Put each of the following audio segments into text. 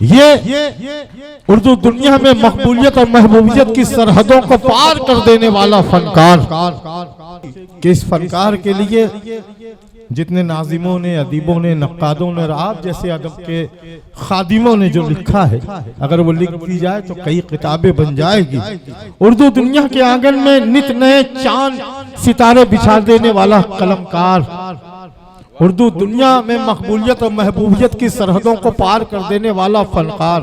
ये उर्दू दुनिया में मकबूलियत और महबूबियत की सरहदों को पार कर देने वाला फनकार, कि इस फनकार के लिए जितने नाजिमों ने, अदीबों ने, नक्कादों ने, आप जैसे अदब के खादिमों ने जो लिखा है, अगर वो लिख दी जाए तो कई किताबें बन जाएगी। उर्दू दुनिया के आंगन में नित नए चांद सितारे बिछा देने वाला कलमकार, उर्दू दुनिया में मकबूलियत और महबूबियत की सरहदों को पार कर देने वाला फनकार,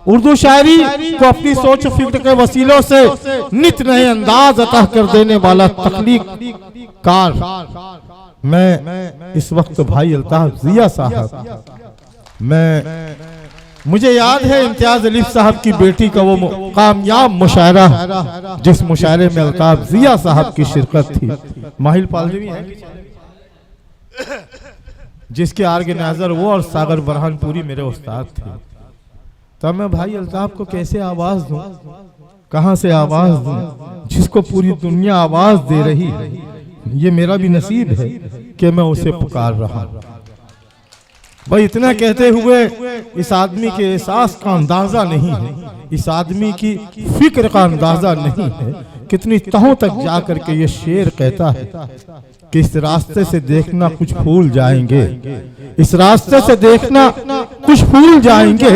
उर्दू शायरी को अपनी सोच फिक्र के वसीलों से नित नए अंदाज अता कर देने वाला तख्लीक कार। मैं इस वक्त भाई अल्ताफ जिया साहब, मुझे याद है इम्तियाज अली साहब की बेटी का वो कामयाब मुशायरा, जिस मुशायरे में अल्ताफ जिया साहब की शिरकत थी। माहिल पालवी है जिसके ऑर्गेनाइजर वो और सागर बरहानपुरी मेरे उस्ताद थे। तब मैं भाई अल्ताफ को कैसे आवाज दूं, कहां से आवाज दूं, जिसको पूरी दुनिया आवाज दे रही है। ये मेरा भी नसीब है कि मैं उसे पुकार रहा। भाई इतना कहते हुए इस आदमी के एहसास का अंदाजा नहीं है, इस आदमी की फिक्र का अंदाजा नहीं है, कितनी तहों तक जाकर के ये शेर कहता है कि इस रास्ते से देखना कुछ भूल जाएंगे, इस रास्ते से देखना कुछ भूल जाएंगे,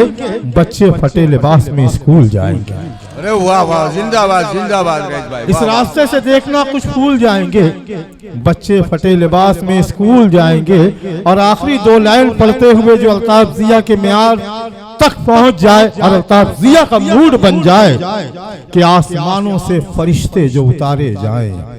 बच्चे फटे लिबास में स्कूल जाएंगे। अरे वाह वाह, जिंदाबाद जिंदाबाद भाई। इस रास्ते से देखना कुछ भूल जाएंगे, बच्चे फटे लिबास में स्कूल जाएंगे। और आखिरी दो लाइन पढ़ते हुए जो अल्ताफ जिया के मियार तक पहुंच जाए और अल्ताफ जिया का मूड बन जाए कि आसमानों से फरिश्ते जो उतारे जाएं।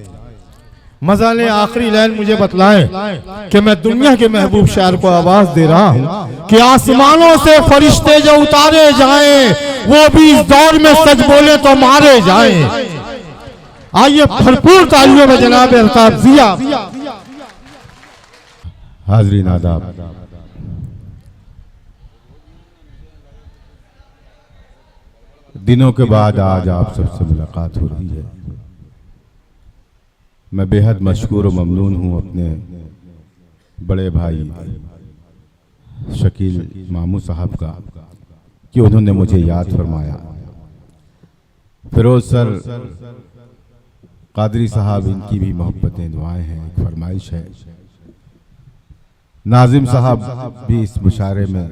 मजा ने आखिरी लाइन मुझे बतलाएं कि मैं दुनिया के महबूब शायर को आवाज दे रहा हूं कि आसमानों से फरिश्ते जो उतारे जाएं, वो भी इस दौर में सच बोले तो मारे जाएं। आइए भरपूर तालियों में जनाब अल्ताफ जिया। हाज़रीन आदाब, दिनों के बाद आज आप सबसे मुलाकात हो रही है। मैं बेहद मशकूर और ममनून हूँ अपने बड़े भाई शकील मामू साहब का कि उन्होंने मुझे याद फरमाया। फिरोज सर कादरी साहब, इनकी भी मोहब्बतें दुआएं हैं, एक फरमाइश है। नाजिम साहब भी इस मुशायरे में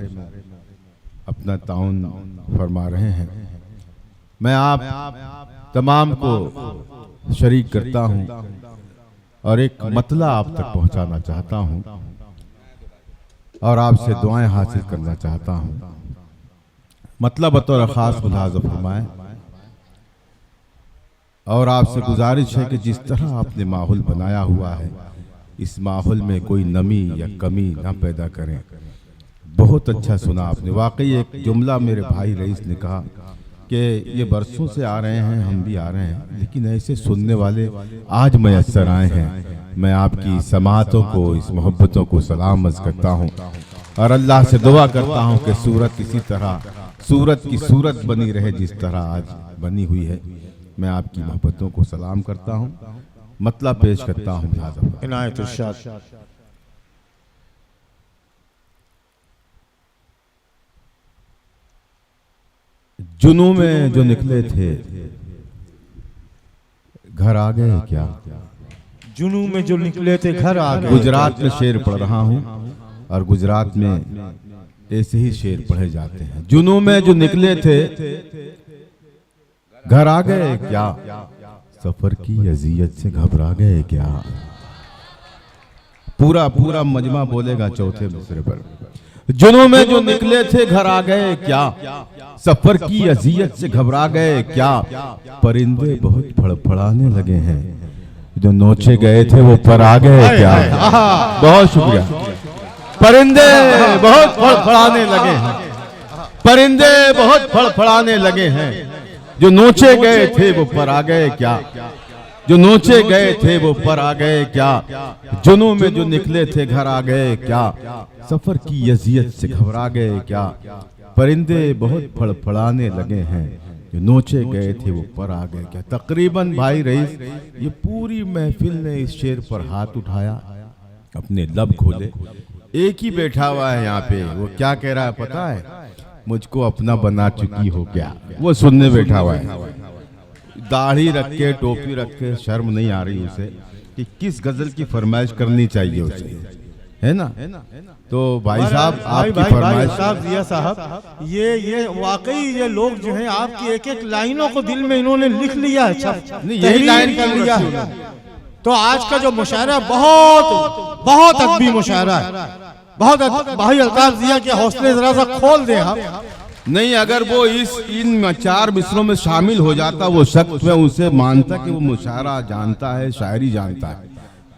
अपना ताउन फरमा रहे हैं। मैं आप तमाम को शरीक करता हूं और एक मतला आप तक पहुंचाना चाहता हूं और आपसे दुआएं हासिल करना चाहता हूं। मतलब बतौर खास मुलाज़ा फरमाएं और आपसे गुजारिश है कि जिस तरह आपने माहौल बनाया हुआ है, इस माहौल में कोई नमी या कमी ना पैदा करें। बहुत अच्छा सुना आपने। वाकई एक जुमला मेरे भाई रईस ने कहा कि ये बरसों से आ रहे हैं, हम भी आ रहे हैं, लेकिन ऐसे सुनने वाले आज मैसर आए हैं। मैं आपकी समातों को, इस मोहब्बतों को सलाम अर्ज़ करता हूँ और अल्लाह से दुआ करता हूँ कि सूरत इसी तरह सूरत की सूरत बनी रहे जिस तरह आज बनी हुई है। मैं आपकी मोहब्बतों को सलाम करता हूँ। मतलब पेश करता हूँ इनायत इरशाद। जुनू में जो निकले थे घर आ गए क्या, जुनू में जो निकले थे घर आ गए। गुजरात में शेर पढ़ रहा हूँ और गुजरात में ऐसे ही शेर पढ़े जाते हैं। जुनू में जो निकले थे घर आ गए क्या, सफर की अजियत से घबरा गए क्या। पूरा पूरा मजमा बोलेगा चौथे मिसरे पर। जुनू में जो निकले थे घर आ गए क्या, सफर की अजियत से घबरा गए क्या। परिंदे बहुत फड़फड़ाने लगे हैं, जो नोचे गए थे वो पर आ गए क्या। बहुत शुक्रिया। परिंदे बहुत फड़फड़ाने लगे हैं, परिंदे बहुत फड़फड़ाने लगे हैं, जो नोचे गए थे वो पर आ गए क्या, जो नोचे गए थे वो पर आ गए क्या। जुनू में जो निकले थे घर आ गए क्या, सफर की अजियत से घबरा गए क्या। परिंदे बहुत फड़फड़ाने लगे हैं, जो नोचे गए थे वो पर आ गए क्या। तकरीबन भाई रईस ये पूरी महफिल ने इस शेर पर हाथ उठाया, अपने लब खोले। एक ही बैठा हुआ है यहाँ पे, वो क्या कह रहा है पता है मुझको अपना बना चुकी हो क्या। वो सुनने बैठा हुआ है, दाढ़ी रख के टोपी रख के, शर्म नहीं आ रही उसे कि किस गजल की फरमाइश करनी चाहिए उसे, है ना। तो भाई साहब आपकी फरमाइश। साहब जिया साहब, ये वाकई ये लोग जो हैं आपकी एक एक लाइनों को दिल में इन्होंने लिख लिया है, यही लाइन कर लिया है। तो आज का जो मुशायरा बहुत बहुत अदबी मुशायरा है, बहुत भाई अल्ताफ जिया के हौसले जरा सा खोल दें आप। नहीं, अगर वो इन 4 मिसरों में शामिल हो जाता, वो शख्स में उसे मानता कि वो मुशायरा जानता है, शायरी जानता है,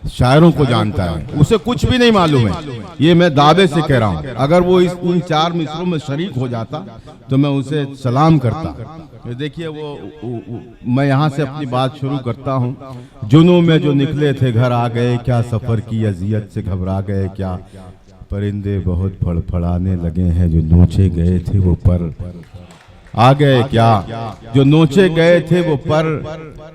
शायरों को जानता है, उसे कुछ भी नहीं मालूम है। ये मैं दावे से कह रहा हूँ। अगर वो इन 4 मिसरों में शरीक हो जाता तो मैं उसे सलाम करता। देखिए वो मैं यहाँ से अपनी बात शुरू करता हूँ। जुनून में जो निकले थे घर आ गए क्या, सफर की अजियत से घबरा गए क्या, परिंदे बहुत फड़फड़ाने लगे हैं, जो नोचे गए थे वो पर आ गए क्या, जो नोचे गए थे वो पर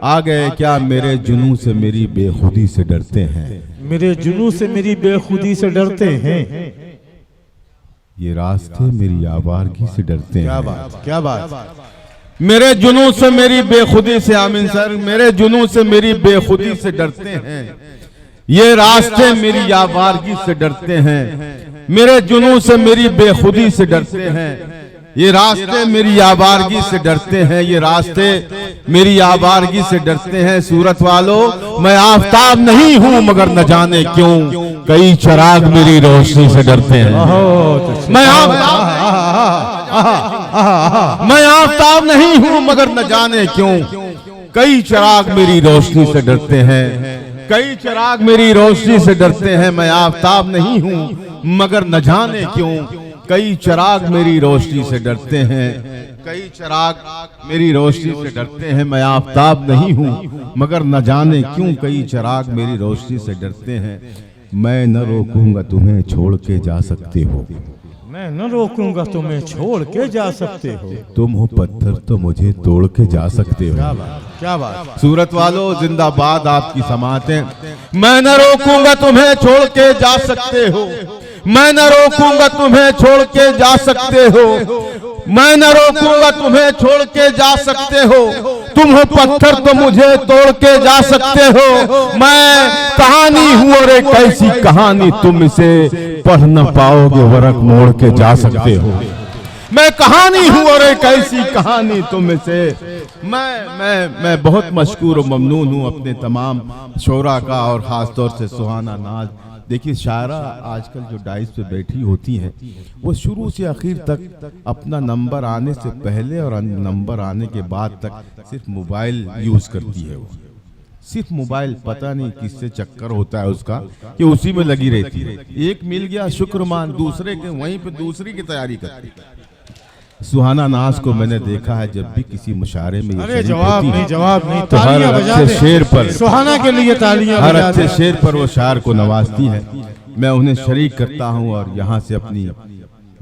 आ गए क्या, मेरे जुनून से मेरी बेखुदी से डरते हैं, मेरे जुनून से मेरी बेखुदी से डरते हैं, ये रास्ते मेरी आवारगी से डरते हैं। क्या बात, क्या बात। मेरे जुनून से मेरी बेखुदी से, आमीन सर, मेरे जुनून से मेरी बेखुदी से डरते हैं, ये रास्ते मेरी आवारगी से डरते हैं, मेरे जुनून से मेरी बेखुदी से डरते हैं, ये रास्ते मेरी आवारगी से डरते हैं, ये रास्ते मेरी आवारगी से डरते हैं। सूरत वालों, मैं आफताब नहीं हूँ मगर न जाने क्यों कई चिराग मेरी रोशनी से डरते हैं। मैं आफताब नहीं हूँ मगर न जाने क्यों कई चिराग मेरी रोशनी से डरते हैं, कई चिराग मेरी रोशनी से डरते हैं। मैं आफताब नहीं हूँ मगर न जाने क्यों कई चिराग मेरी रोशनी से डरते हैं, कई चिराग मेरी रोशनी से डरते हैं। मैं आफताब नहीं हूँ मगर न जाने क्यों कई चिराग मेरी रोशनी से डरते हैं। मैं न रोकूंगा तुम्हें छोड़ के जा सकते हो, मैं न रोकूंगा तुम्हें छोड़ के जा सकते हो, तुम हो पत्थर तो मुझे तोड़ के जा सकते हो। क्या बात, क्या बात। सूरत वालों जिंदाबाद आपकी समातें। मैं न रोकूंगा तुम्हें छोड़ के जा सकते हो, मैं न रोकूंगा तुम्हें छोड़ के जा सकते हो, मैं न रोकूंगा तुम्हें छोड़ के जा सकते हो, तुम हो पत्थर तो मुझे तोड़ के जा सकते हो। मैं कहानी हूँ और एक ऐसी कहानी तुम इसे पढ़ न पाओगे वरक मोड़ के जा सकते हो। मैं कहानी हूँ और एक ऐसी कहानी तुम इसे। मैं बहुत मशकूर और ममनून हूँ अपने तमाम शोरा का और खास तौर से सुहाना नाज। देखिए शायरा आजकल जो डाइस पे बैठी होती हैं वो शुरू से आखिर तक अपना नंबर आने से पहले और नंबर आने के बाद तक सिर्फ मोबाइल यूज करती है। वो सिर्फ मोबाइल, पता नहीं किससे चक्कर होता है उसका कि उसी में लगी रहती है। एक मिल गया शुक्रमान, दूसरे के वहीं पे दूसरी की तैयारी करती है। सुहाना नाज को मैंने देखा है जब भी किसी मुशायरे में अरे जवाब नहीं तो हर अच्छे शेर पर, सुहाना के लिए तालियां, हर अच्छे शेर पर वो शायर को नवाजती है। मैं उन्हें शरीक करता हूँ और यहाँ से अपनी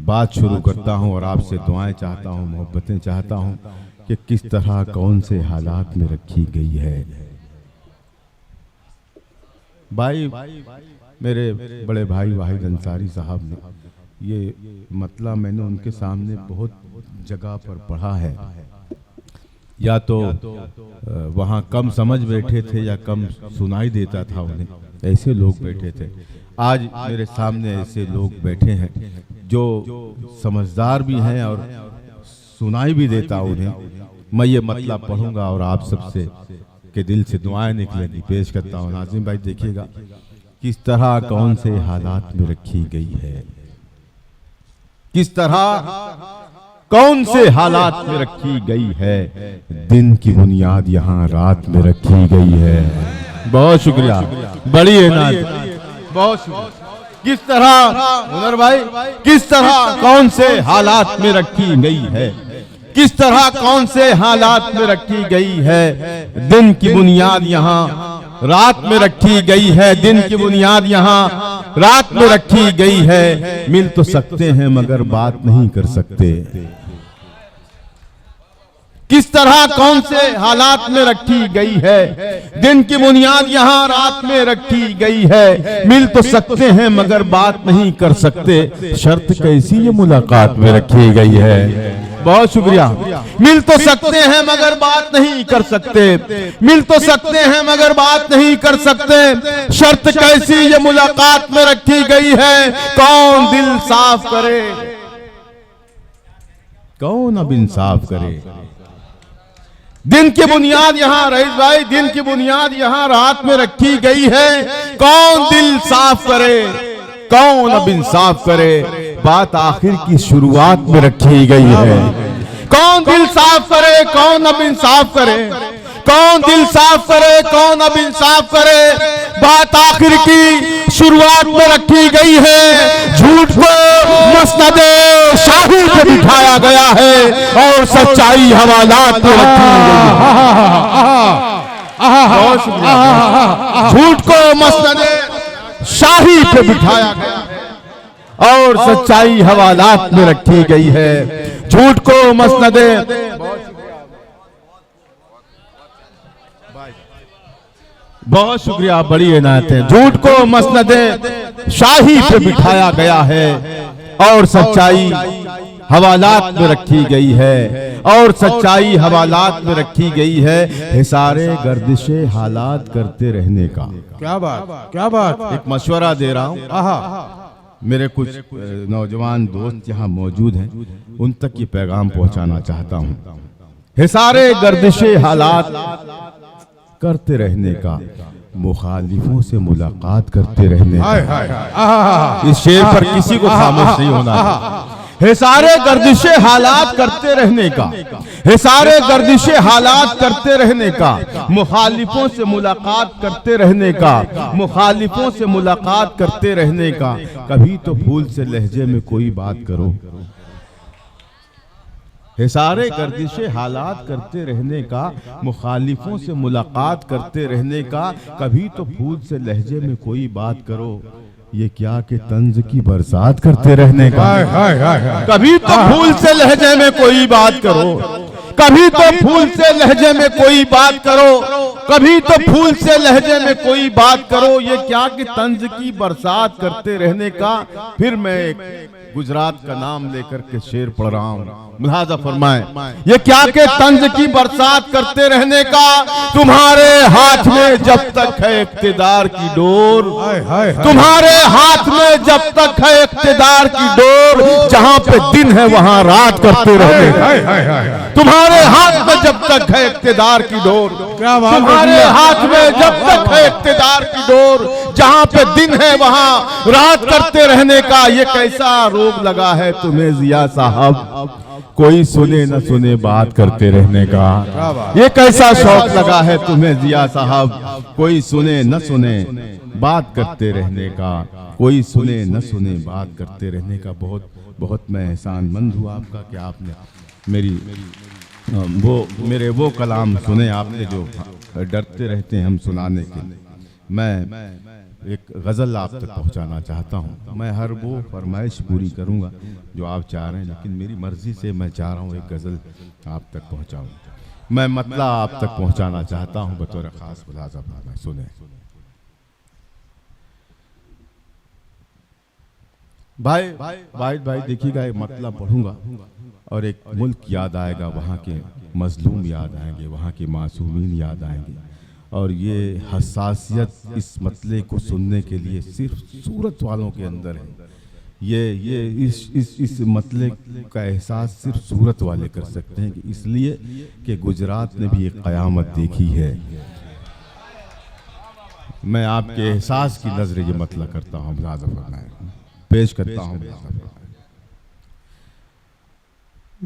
बात शुरू करता हूँ और आपसे दुआएं चाहता हूँ, मोहब्बतें चाहता हूँ कि किस तरह कौन से हालात में रखी गई है। भाई मेरे बड़े भाई वाहिद अंसारी साहब ने ये मतलब मैंने उनके सामने बहुत जगह पर पढ़ा है, या तो वहाँ कम समझ बैठे थे या कम सुनाई देता था उन्हें, ऐसे लोग बैठे थे। आज मेरे सामने ऐसे लोग बैठे हैं जो समझदार भी हैं और सुनाई भी देता उन्हें। मैं ये मतलब पढ़ूंगा और आप सबसे के दिल से दुआएं निकलेंगी, पेश करता हूँ। नाज़िम भाई देखिएगा किस तरह कौन से हालात में रखी गई है, किस तरह कौन से हालात में रखी गई है। दिन की बुनियाद यहाँ रात में रखी गई है। बहुत शुक्रिया, बड़ी है ना, बहुत शुक्रिया। किस तरह उमर भाई, किस तरह कौन से हालात में रखी गई है, किस तरह कौन से हालात में रखी गई है। दिन की बुनियाद यहाँ रात में रखी गई है, दिन की बुनियाद यहाँ रात में रखी गई है। मिल तो सकते हैं मगर बात नहीं कर सकते। किस तरह कौन से हालात में रखी गई है। दिन की बुनियाद यहाँ रात में रखी गई है। मिल तो सकते हैं मगर बात नहीं कर सकते, शर्त कैसी ये मुलाकात में रखी गई है। बहुत शुक्रिया। मिल तो सकते हैं मगर बात नहीं कर सकते, मिल तो सकते हैं मगर बात नहीं कर सकते, शर्त कैसी ये मुलाकात में रखी गई है। कौन दिल साफ करे, कौन अब इंसाफ करे। दिन की बुनियाद यहाँ रईस भाई, दिन की बुनियाद यहाँ रात में रखी गई है। कौन दिल साफ करे, कौन अब इंसाफ करे, बात आखिर की शुरुआत में रखी गई है। कौन दिल साफ करे, कौन अब इंसाफ करे, कौन दिल साफ करे, कौन अब इंसाफ करे, बात आखिर की शुरुआत में रखी गई है। झूठ को मसनदे शाही पे बिठाया गया है और सच्चाई हवालात में रखी गई है। झूठ को मसनदे शाही पे बिठाया गया है और सच्चाई हवालात में रखी गई है। झूठ को मसनदे, बहुत शुक्रिया, बड़ी इनायत है। झूठ को मसनदे शाही पे बिठाया गया है और सच्चाई हवालात में रखी गई है और सच्चाई हवालात में रखी गई है। हिसारे गर्दिशे हालात करते रहने का। क्या बात, क्या बात। एक मशवरा दे रहा हूँ, मेरे कुछ नौजवान दोस्त यहाँ मौजूद हैं, उन तक ये पैगाम पहुंचाना चाहता हूँ। हिसारे गर्दिशे हालात करते रहने का, मुखालिफों से मुलाकात करते रहने का। इस शेर पर किसी को खामोश नहीं होना है। हिसारे गर्दिशे हालात करते रहने का, हिसारे गर्दिशे हालात करते रहने का, मुखालिफों से मुलाकात करते रहने का, मुखालिफों से मुलाकात करते रहने का। कभी तो फूल से लहजे में कोई बात करो। हिसारे गर्दिशे हालात करते रहने का, मुखालिफों से मुलाकात करते रहने का। कभी तो फूल से लहजे में कोई बात करो। ये क्या कि तंज की बरसात करते रहने का। कभी तो फूल से लहजे में कोई बात करो, कभी तो फूल से लहजे में कोई बात करो, कभी तो फूल से लहजे में कोई बात करो। ये क्या कि तंज की बरसात करते रहने का। फिर मैं एक गुजरात का नाम लेकर के शेर पढ़ रहा हूँ, मुलाहाजा फरमाएं। ये क्या के तंज की बरसात करते रहने का, तुम्हारे हाथ में जब तक है इख्तिदार की डोर, तुम्हारे हाथ में जब तक है इख्तिदार की डोर, जहाँ पे दिन है वहाँ रात करते रहने का। तुम्हारे हाथ में जब तक है इख्तिदार की डोर, तुम्हारे हाथ में जब तक है इख्तिदार की डोर, जहाँ पे दिन है वहाँ रात करते रहने का। ये कैसा रोग लगा है तुम्हें जिया साहब, कोई सुने न सुने बात करते रहने का। ये कैसा शौक लगा है तुम्हें जिया साहब, कोई सुने न सुने बात करते रहने का, कोई सुने न सुने बात करते रहने का। बहुत बहुत मैं एहसानमंद हूँ आपका कि आपने मेरे वो कलाम सुने आपने जो डरते रहते हैं हम सुनाने के। मैं एक गज़ल आप तक पहुंचाना चाहता हूं। मैं हर वो फरमाइश पूरी करूंगा जो आप चाह रहे हैं, लेकिन मेरी मर्जी से मैं चाह रहा हूं एक गज़ल आप तक पहुंचाऊं। मैं मतला आप तक पहुंचाना चाहता हूं बतौर खास मुलाज़ा फरमाए, सुने। भाई देखिएगा, एक मतलब पढ़ूंगा और एक मुल्क याद आएगा, वहाँ के मजलूम याद आएंगे, वहाँ के मासूमीन याद आएंगे। और ये हसासियत इस मतले को सुनने के लिए सिर्फ सूरत वालों के अंदर है। ये इस मतले का एहसास सिर्फ सूरत वाले कर सकते हैं, कि इसलिए कि गुजरात ने भी एक क़यामत देखी है। मैं आपके एहसास की नजर ये मतला करता हूँ, पेश करता हूँ।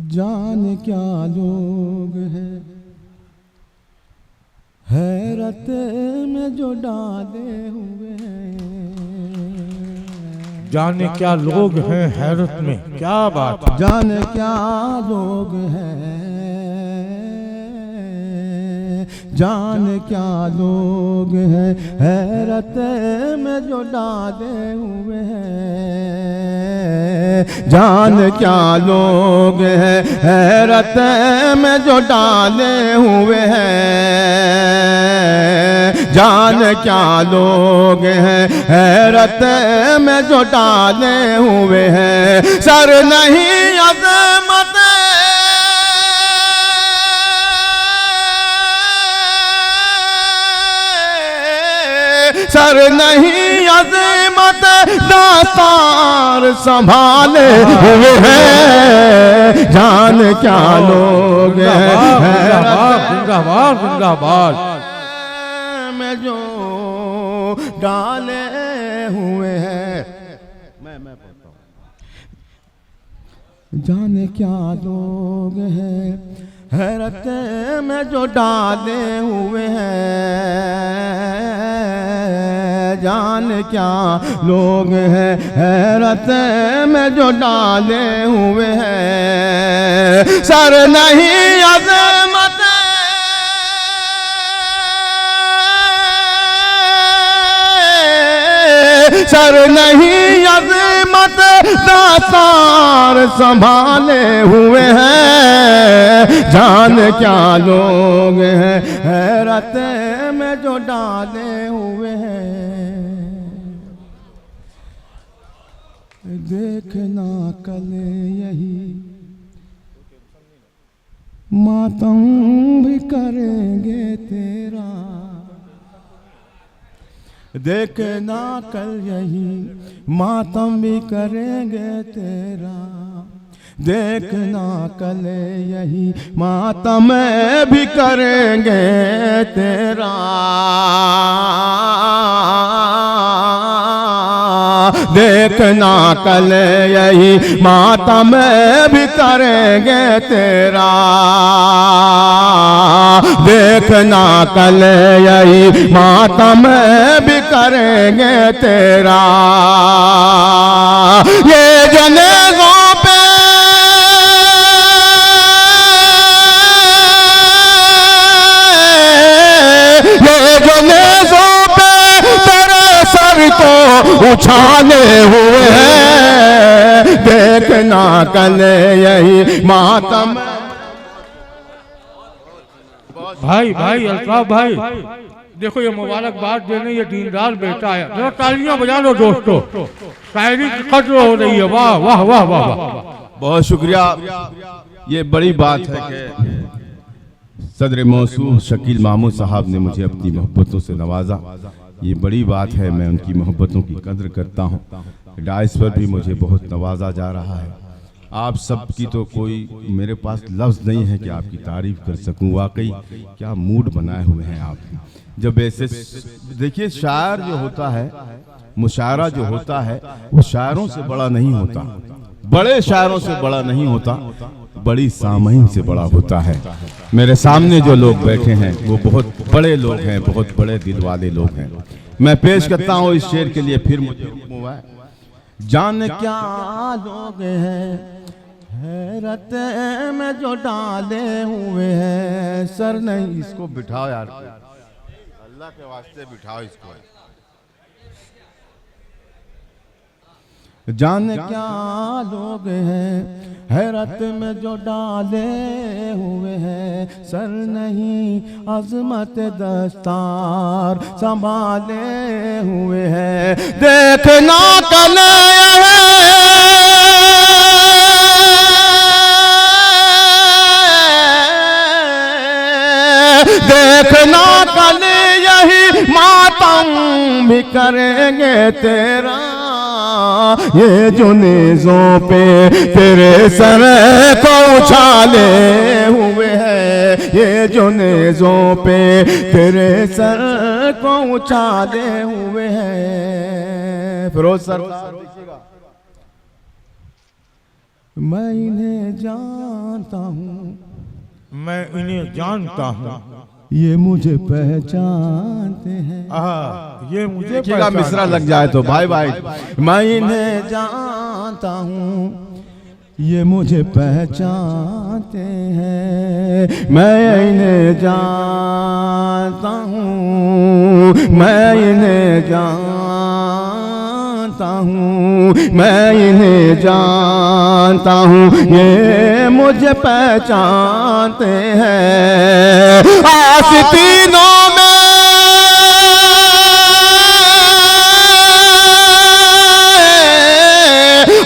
जाने क्या लोग हैं हैरत में जो डाले हुए हैं, जाने क्या लोग हैं हैरत में, क्या बात। जाने क्या लोग हैं जान क्या लोग हैं हैरत में जो डाले हुए हैं, जान क्या लोग हैं हैरत में जो डाले हुए हैं, जान क्या लोग हैं हैरत में जो डाले हुए हैं। सर नहीं अज़मत सर नहीं अज़मत दास्तार संभाले हुए हैं, जान क्या लोग हैं जिंदाबाद जिंदाबाद में जो डाले हुए हैं। मैं पढ़ता हूँ। जाने क्या लोग हैं हैरत में जो डाले हुए हैं, जान क्या लोग हैं हैरत में जो डाले हुए हैं। सर नहीं अज़मत सर नहीं अज़मत दास्तार संभाले हुए हैं, जान क्या लोग हैं हैरत में जो डाले हुए हैं। देखना कल यही मातम भी करेंगे तेरा, देखना कल यही मातम भी करेंगे तेरा, देखना कल यही मातम भी करेंगे तेरा, देखना कल यही मातम भी करेंगे तेरा, देखना कल यही मातम भी करेंगे तेरा। ये जनेज़ों पे ये जनेज़ों पे तेरे सर को उछाले हुए हैं, देखना कल यही मातम। भाई भाई अल्ताफ भाई देखो ये मुबारकबाद देने ये दीनदार बेटा है, जरा तालियां बजा लो दोस्तों, शायरी की कद्र हो रही है। वाह वाह वाह वाह वाह, बहुत शुक्रिया। ये बड़ी बात है कि सदर मौसूल शकील मामूद साहब ने मुझे अपनी मोहब्बतों से नवाजा। ये बड़ी बात है, मैं उनकी मोहब्बतों की कद्र करता हूँ। डाइस पर भी मुझे बहुत नवाजा जा रहा है। आप सब की तो कोई मेरे पास लफ्ज़ नहीं है कि आपकी तारीफ कर सकूं। वाकई क्या मूड बनाए हुए हैं आप। जब ऐसे देखिए, शायर जो होता है, मुशायरा जो होता है, वो शायरों से बड़ा नहीं होता, बड़े शायरों से बड़ा नहीं होता, बड़ी सामईन से बड़ा होता है। मेरे सामने जो लोग बैठे हैं वो बहुत बड़े लोग हैं, बहुत बड़े दिल वाले लोग हैं। मैं पेश करता हूँ इस शेर के लिए, फिर मुझे हुक्म हुआ है। जान क्या लोग हैं हैरत में जो डाले हुए हैं। सर नहीं, इसको बिठाओ यार, अल्लाह के वास्ते बिठाओ इसको। जान क्या लोग हैं हैरत में जो डाले हुए हैं। सर नहीं अज़मत दस्तार संभाले हुए हैं, देखना कल देखना कल यही मातम भी करेंगे तेरा। ये जो नेज़ों पे तेरे सर को उछाले हुए हैं, ये जो नेज़ों पे तेरे सर को उछाले हुए हैं। फिरोज सर, मैं इन्हें जानता हूँ, मैं इन्हें जानता हूँ, ये मुझे पहचानते हैं। ये मुझे देखिएगा मिसरा लग जाए तो भाई भाई। मैं इन्हें जानता हूँ, ये मुझे पहचानते हैं, मैं इन्हें जानता हूँ, मैं इन्हें जानता हूँ, मैं इन्हें जानता हूँ, ये मुझे पहचानते हैं। आस्तीनों में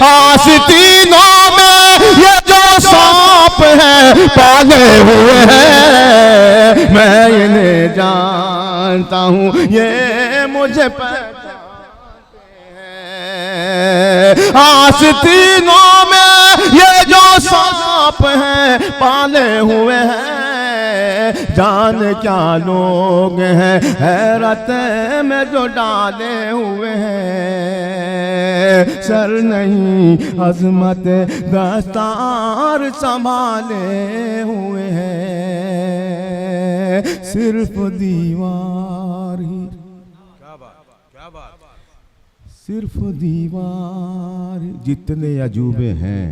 आस्तीनों में ये जो सांप है पाले हुए हैं, मैं इन्हें जानता हूँ, ये मुझे पहचानते हैं। आस्तीनों में ये जो सांप है पाले हुए हैं, जान क्या लोग हैं हैरत में जो डाले हुए हैं। सर नहीं अजमत दस्तार संभाले हुए हैं, सिर्फ दीवार ही, सिर्फ दीवार। जितने अजूबे हैं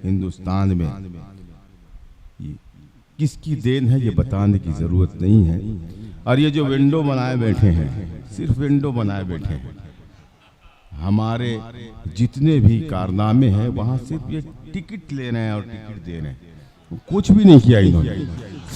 हिंदुस्तान में, किसकी देन है ये बताने की ज़रूरत नहीं है। और ये जो विंडो बनाए बैठे हैं, सिर्फ विंडो बनाए बैठे हैं। हमारे जितने भी कारनामे हैं वहाँ सिर्फ ये टिकट ले रहे हैं और टिकट दे रहे हैं, कुछ भी नहीं किया इन्होंने,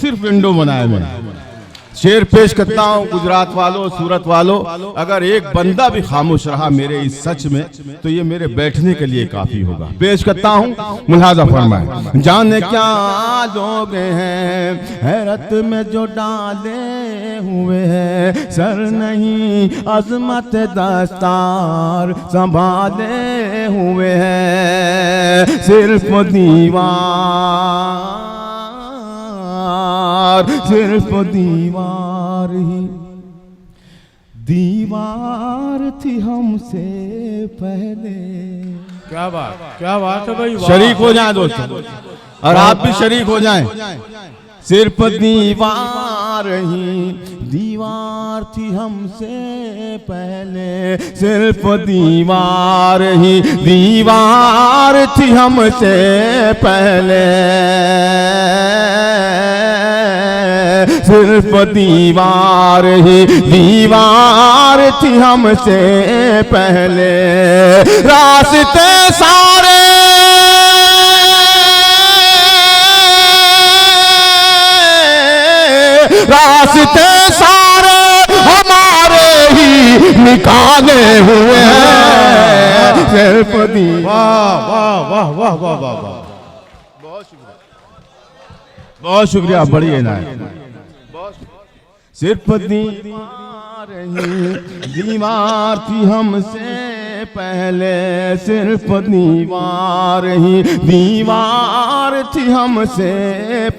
सिर्फ विंडो बनाए हुए हैं। शेर पेश करता हूँ गुजरात वालों, सूरत वालों, अगर एक बंदा भी खामोश रहा मेरे इस सच में तो ये मेरे बैठने के लिए काफी होगा। पेश करता हूँ, मुलाजा फरमाए। जाने क्या लोग हैं हैरत में जो डाले हुए हैं, सर नहीं अजमत दस्तार संभाले हुए हैं, सिर्फ दीवार, सिर्फ दीवार ही, दीवार थी हमसे पहले। क्या बात है भाई, शरीक हो जाएं दोस्तों, और आप भी शरीक हो जाएं। सिर्फ दीवार ही, दीवार थी हमसे पहले, सिर्फ दीवार ही, दीवार थी हमसे पहले, सिर्फ दीवार ही, दीवार थी हमसे पहले। रास्ते सारे रास्ते सारे हमारे ही निकाले हुए हैं, सिर्फ वाह वाह वाह वाह वाह वाह वाह, बहुत शुक्रिया, बड़ी इनायत। सिर्फ दीवार ही, दीवार थी हमसे पहले, सिर्फ दीवार ही, दीवार थी हमसे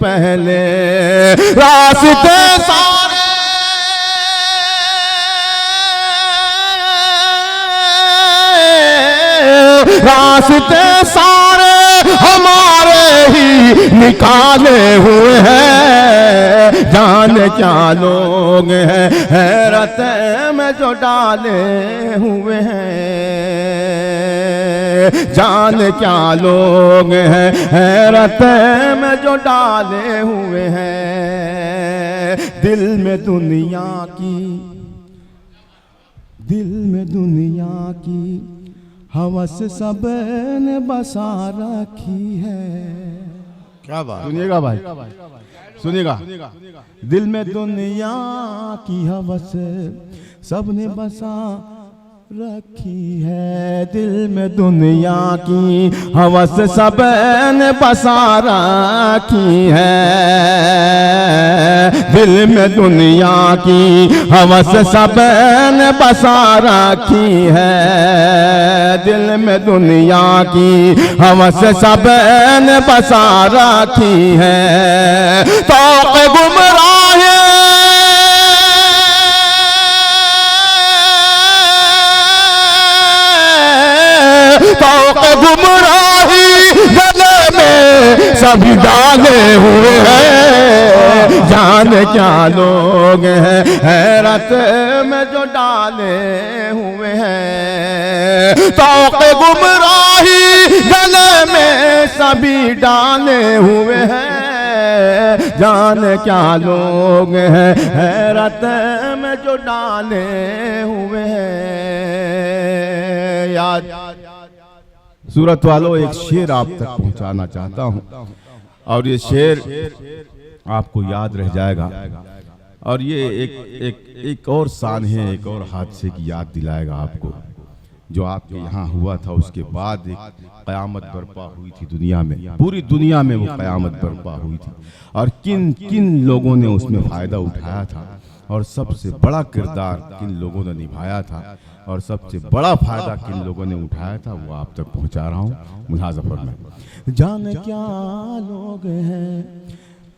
पहले। रास्ते सारे रास्ते सारे हमारे ही निकाले हुए हैं, जाने क्या लोग हैं हैरत में जो डाले हुए हैं, जाने क्या लोग हैं हैरत में जो डाले हुए हैं। दिल में दुनिया की, दिल में दुनिया की हवस सब ने बसा रखी है। क्या बात, सुनिएगा भाई, सुनिएगा। दिल में दुनिया की हवस सब ने बसा रखी है, दिल में दुनिया की हवस सब ने बसा रखी है, दिल में दुनिया की हवस सब ने बसा रखी है, दिल में दुनिया की हवस सब ने बसा रखी है। तो गुमराह गुमराही गले में सभी डाले हुए हैं, जाने क्या लोग हैं हैरत में जो डाले हुए हैं। तो गुमराही गले में सभी डाले हुए हैं, जाने क्या लोग हैं हैरत में जो डाले हुए हैं। याद सूरत वालों, एक शेर आप तक पहुंचाना चाहता हूं और ये शेर आपको याद रह जाएगा और ये एक और शान है, एक और हादसे की याद दिलाएगा आपको जो आपके यहाँ हुआ था। उसके बाद एक क़यामत बर्पा हुई थी दुनिया में, पूरी दुनिया में वो क़यामत बर्पा हुई थी और किन किन लोगों ने उसमें फ़ायदा उठाया था और सबसे बड़ा किरदार किन लोगों ने निभाया था और सबसे बड़ा फ़ायदा किन लोगों ने उठाया था, वो आप तक पहुँचा रहा हूँ। मुलाज़ा फरमाएं। जाने क्या लोग हैं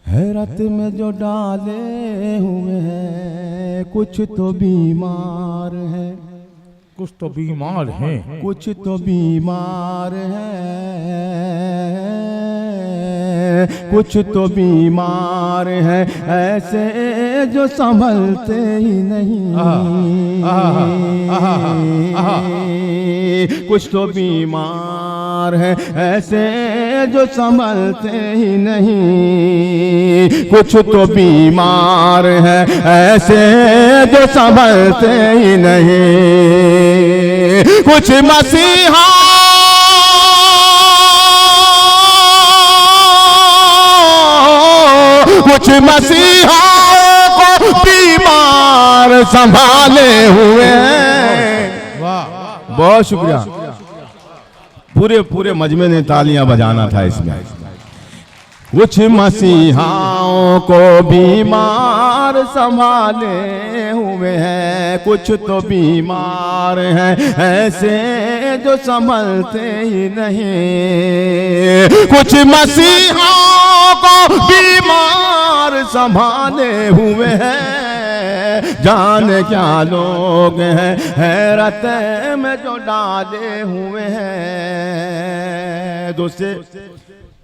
हैरत में जो डाले हुए हैं, कुछ तो बीमार हैं, कुछ तो बीमार हैं, कुछ तो बीमार हैं, कुछ तो बीमार हैं ऐसे जो संभलते ही नहीं। कुछ तो बीमार हैं ऐसे जो संभलते ही नहीं, कुछ तो बीमार हैं ऐसे जो संभलते ही नहीं। कुछ मसीहा कुछ मसीहाओं को बीमार संभाले हुए हैं। वाह, बहुत शुक्रिया। पूरे मजमे ने तालियां बजाना था इसमें। कुछ मसीहाओं को बीमार संभाले हुए हैं, कुछ तो बीमार हैं ऐसे जो संभलते ही नहीं। कुछ मसीहाओं को बीमार संभाले हुए हैं, जाने क्या लोग हैं हैरत में जो डाले हुए हैं।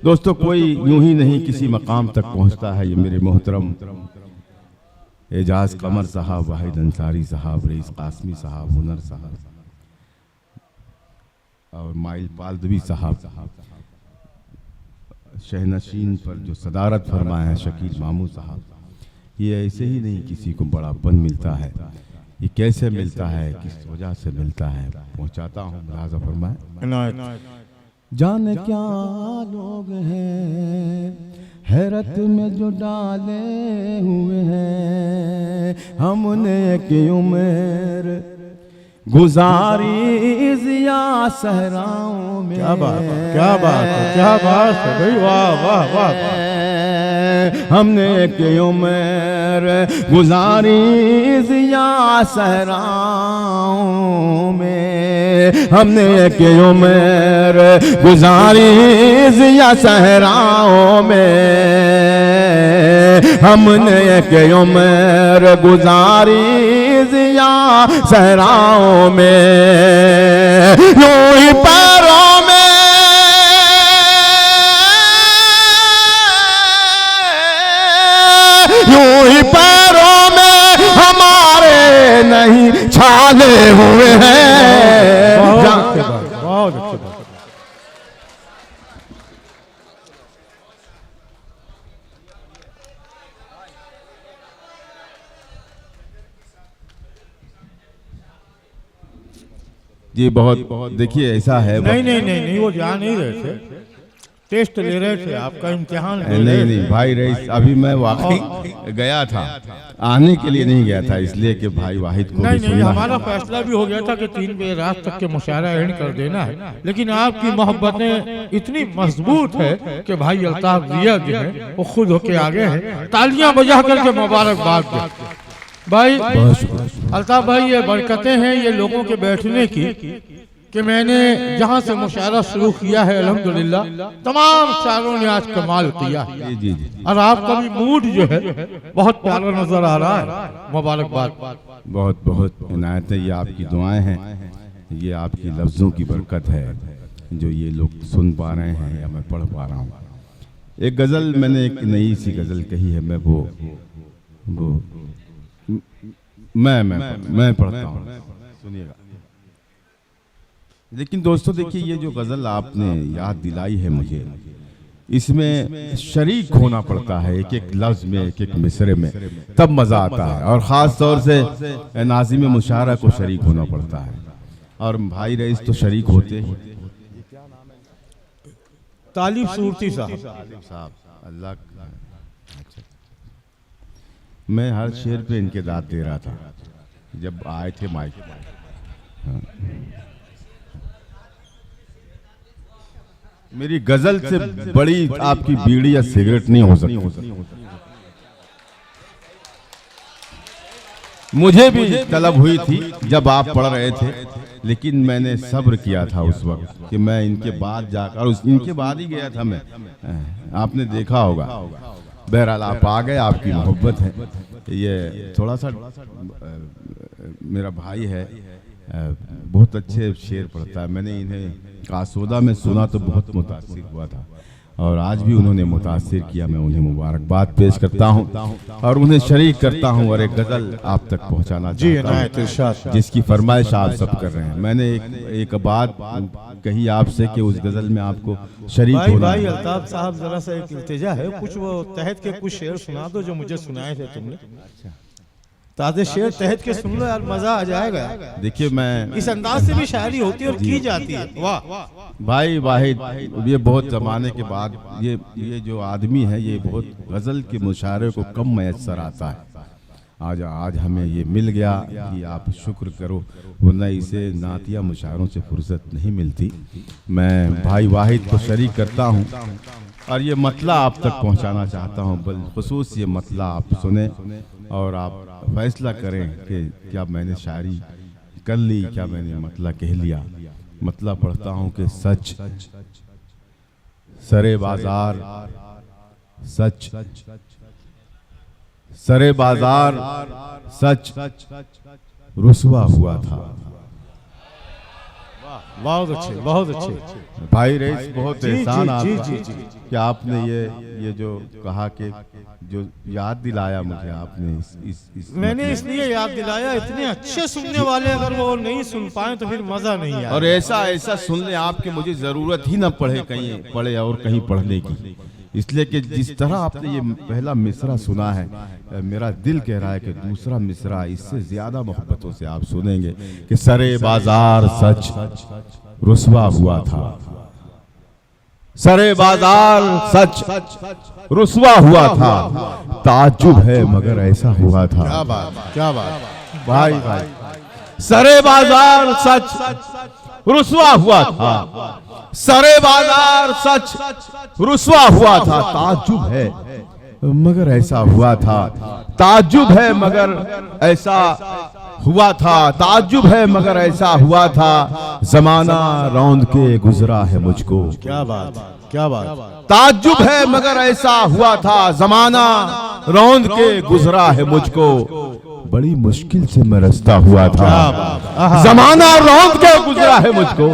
दोस्तों कोई यूं ही नहीं किसी मकाम तक पहुंचता है। ये मेरे मोहतरम एजाज कमर साहब, वाहिद अंसारी साहब, रईस कासमी साहब, हुनर साहब और माइल पालदवी साहब, शहनशीन पर जो सदारत फरमाए हैं शकील मामू साहब, ये ऐसे ही नहीं किसी को बड़ापन मिलता है। ये कैसे मिलता है, किस वजह से मिलता है, पहुंचाता हूँ। मुलाज़ा फरमाए। जाने क्या लोग हैं हैरत में जो डाले हुए हैं, हमने एक उम्र गुजारी ज़िया सहराओं में। क्या बात है, क्या बात है, क्या बात है भाई, वाह वाह वाह। हमने एक उम्र गुजारी ज़िया सहराओं में, हमने एक उम्र गुजारी ज़िया सहराओं में, हमने एक उम्र गुजारी ज़िया सहराओं में। यूं ही पैरों में यूं ही पैरों में हमारे नहीं छाले हुए हैं। बहुत अच्छी बात, बहुत अच्छी बात। ये बहुत देखिए ऐसा है। नहीं, वो जा नहीं रहे थे, टेस्ट ले रहे थे, आपका इम्तिहान ले रहे थे। नहीं भाई रईस, अभी मैं वाकई गया था, आने के लिए नहीं गया था, इसलिए कि भाई वाहिद को नहीं, सुनना है। हमारा फैसला भी हो गया था कि 3 बजे रात तक के मुशायरा एंड कर देना है, लेकिन आपकी मोहब्बतें इतनी मजबूत है कि भाई अल्ताफ जिया जो है वो खुद होके आगे हैं। तालियां बजा करके मुबारकबाद दे भाई। अल्ताफ भाई, ये बरकतें हैं ये लोगों के बैठने की कि मैंने जहाँ से मुशायरा शुरू किया है अल्हम्दुलिल्लाह तमाम शायरों ने आज कमाल किया है। जी। और आपका भी मूड जो है बहुत प्यारा नजर आ रहा है। मुबारकबाद। बहुत इनायत है, ये आपकी दुआएं हैं, ये आपकी लफ्ज़ों की बरकत है जो ये लोग सुन पा रहे हैं या मैं पढ़ पा रहा हूँ। एक गज़ल मैंने एक नई सी गज़ल कही है, मैं मैं पढ़ता हूँ, सुनिएगा। लेकिन दोस्तों देखिए, ये जो गज़ल आपने याद दिलाई है मुझे, इसमें शरीक होना पड़ता है, एक एक लफ्ज में, एक एक मिसरे में, तब मजा आता है। और ख़ास तौर से नाज़िम मुशायरा को शरीक होना पड़ता है, और भाई रईस तो शरीक होते ही। तालिब सूरती साहब। अल्लाह, मैं हर शेर पे इनके दाद दे रहा था जब आए थे माइक। मेरी गजल से बड़ी आपकी बीड़ी या सिगरेट नहीं हो सकती। मुझे भी तलब हुई थी जब आप पढ़ रहे थे, लेकिन मैंने सब्र किया था उस वक्त कि मैं इनके बाद जाकर, और इनके बाद ही गया था मैं, आपने देखा होगा। बहरहाल आप आ गए, आपकी मोहब्बत है। ये थोड़ा सा मेरा भाई है, बहुत अच्छे शेर पढ़ता है। मैंने इन्हें कासोदा में सुना तो बहुत मुतासिर हुआ था, और आज भी उन्होंने मुतासिर किया। मैं उन्हें मुबारकबाद पेश करता हूँ और उन्हें शरीक करता हूँ, और एक गज़ल आप तक पहुँचाना चाहता हूँ जिसकी फरमाइश आप सब कर रहे हैं। मैंने एक बात कही आपसे कि उस गज़ल में आपको शरीक होना भाई अल्ताफ साहब, जरा सा एक इल्तिजा है, कुछ वो तहत के कुछ शेर सुना दो जो मुझे सुनाए थे तुमने। ताज़े शेर तहत के सुन लो यार, मजा आ जाएगा। देखिए, मैं इस अंदाज से भी शायरी होती है और की जाती है। वाह भाई वाहिद, ये बहुत ज़माने के बाद ये जो आदमी है, ये बहुत गज़ल के मुशायरे को कम मैसर आता है। आज हमें ये मिल गया कि आप शुक्र करो, वरना इसे नातिया मुशायरों से फुर्सत नहीं मिलती। मैं भाई वाहिद को शरीक करता हूँ और ये मतला आप तक पहुँचाना चाहता हूँ। बलखुसूस ये मतला आप सुने और आप फैसला करें कि क्या मैंने शायरी कर ली, क्या मैंने मतला कह लिया। मतला पढ़ता हूँ कि सच सरे बाजार, सच सरे बाजार सच रुसवा हुआ था। बहुत अच्छे, बहुत अच्छे भाई रईस, बहुत एहसान आपका कि आपने ये जो कहा कि जो याद दिलाया मुझे आपने इस मैंने इसलिए याद दिलाया, इतने अच्छे सुनने वाले अगर वो नहीं सुन पाए तो फिर मजा नहीं आया। और ऐसा सुन ले आपके, मुझे जरूरत ही ना पड़े कहीं पढ़े और कहीं पढ़ने की, इसलिए कि जिस तरह आपने ये पहला मिसरा सुना है, मेरा दिल कह रहा है कि दूसरा मिसरा इससे ज्यादा मोहब्बतों से आप सुनेंगे कि सरे बाजार सच रुसवा हुआ था। सरे बाजार सच रुसवा हुआ था, ताज्जुब है मगर ऐसा हुआ था। क्या बात, क्या बात भाई। सरे बाजार सच रुसवा हुआ था, सरे बाजार सच रुसवा हुआ था, ताज्जुब है मगर ऐसा हुआ था, ताज्जुब है मगर ऐसा हुआ था, ताज्जुब है मगर ऐसा हुआ था, जमाना रौंद के गुजरा है मुझको। क्या बात, क्या बात। ताज्जुब है मगर ऐसा हुआ था, जमाना रौंद के गुजरा है मुझको, बड़ी मुश्किल से मैं रास्ता हुआ था। जमाना रौंद के गुजरा है मुझको,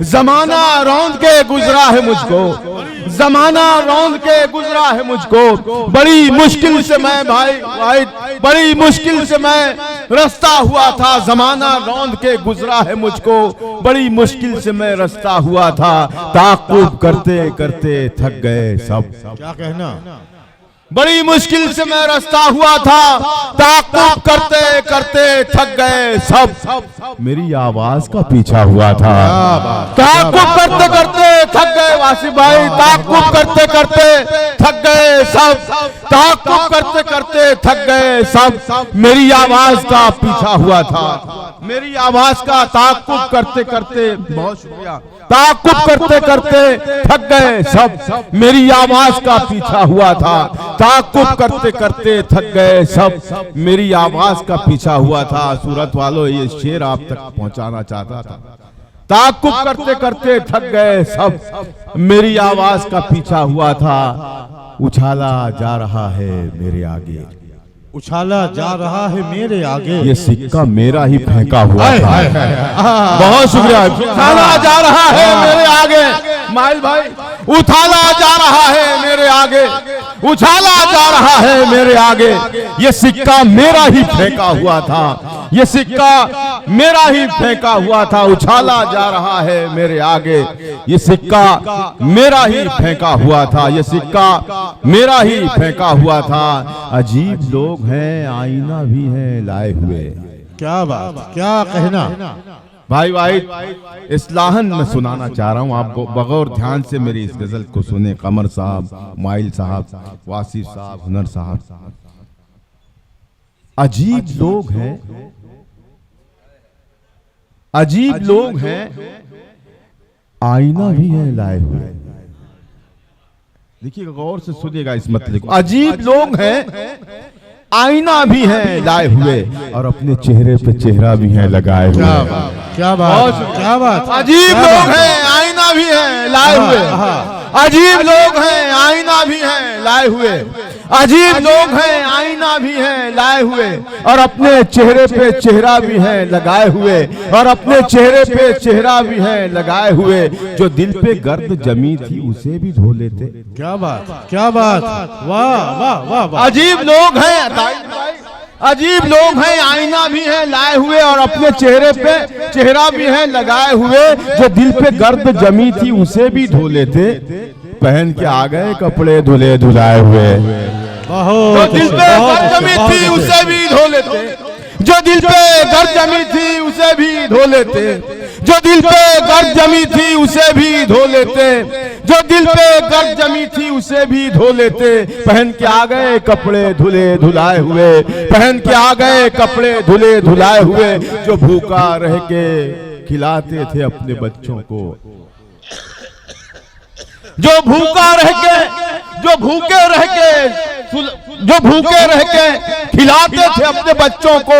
जमाना रौंद के गुजरा है मुझको, जमाना रौंद के गुजरा है मुझको, बड़ी मुश्किल से मैं भाई बड़ी मुश्किल से मैं रास्ता हुआ था। जमाना रौंद के गुजरा है मुझको, बड़ी मुश्किल से मैं रास्ता हुआ था, ताक़ुब करते करते थक गए सब। क्या कहना, बड़ी मुश्किल से मैं रास्ता हुआ था, ताक़ुब करते करते थक गए सब। मेरी आवाज का पीछा हुआ था, ताक़ुब करते करते थक गए वासी भाई, ताक़ुब करते करते थक गए सब, ताक़ुब करते करते थक गए सब। मेरी आवाज का पीछा हुआ था, मेरी आवाज का ताक़ुब करते करते, बहुत शुक्रिया, ताक़ुब करते करते थक गए सब। मेरी आवाज का पीछा हुआ था, ताक़ुब करते करते थक गए सब। मेरी आवाज का पीछा हुआ था। सूरत वालों, ये शेर आप तक पहुंचाना चाहता था। ताक़ुब करते करते थक गए सब, मेरी आवाज का पीछा हुआ था, उछाला जा रहा है मेरे आगे, उछाला जा रहा है मेरे आगे, ये सिक्का मेरा ही फेंका हुआ था। बहुत शुक्रिया। उछाला जा रहा है मेरे आगे, माइल भाई, उछाला जा रहा है मेरे आगे, उछाला जा रहा है मेरे आगे, ये सिक्का मेरा ही फेंका हुआ था, ये सिक्का मेरा ही फेंका हुआ था, उछाला जा रहा है मेरे आगे। ये सिक्का मेरा ही फेंका हुआ था, ये सिक्का मेरा ही फेंका हुआ था। अजीब लोग हैं, आईना भी है लाए हुए। क्या बात, क्या कहना। भाई इस्लाहन मैं सुनाना चाह रहा हूँ आपको, बगैर ध्यान से मेरी इस गजल को सुने। कमर साहब, माइल साहब, वासिफ साहब, हुनर साहब। अजीब लोग हैं, अजीब लोग हैं, आईना भी है लाए हुए। देखिएगा, गौर से सुनिएगा इस मतले को। अजीब लोग हैं, आईना भी है लाए हुए, और अपने चेहरे पे चेहरा भी है लगाए हुए। क्या बात, क्या बात, क्या बात। अजीब लोग हैं, आईना भी है लाए हुए। अजीब लोग हैं, आईना भी है लाए हुए। अजीब लोग हैं, आईना भी है लाए हुए, और अपने चेहरे पे चेहरा भी है लगाए हुए, और अपने चेहरे पे चेहरा भी है लगाए हुए। जो दिल पे गर्द जमी थी उसे भी धो लेते। क्या बात, क्या बात, वाह वाह वाह वाह। अजीब लोग हैं, अजीब लोग हैं, आईना भी है लाए हुए, और अपने चेहरे पे चेहरा भी है लगाए हुए। जो दिल पे गर्द जमी थी उसे भी धो लेते, पहन के आ गए कपड़े धुले धुलाए हुए। जो दिल पे गर्द जमी थी उसे भी धो लेते, जो दिल पे गर्द जमी थी उसे भी धो लेते, जो दिल पे गर्द जमी थी उसे भी धो लेते, जो दिल पे गर्द जमी थी उसे भी धो लेते। पहन के आ गए कपड़े धुले धुलाए हुए, पहन के आ गए कपड़े धुले धुलाए हुए। जो भूखा रह के खिलाते थे अपने बच्चों को, जो भूखा रह के, जो भूखे रह के, जो भूखे रह के खिलाते थे अपने बच्चों को,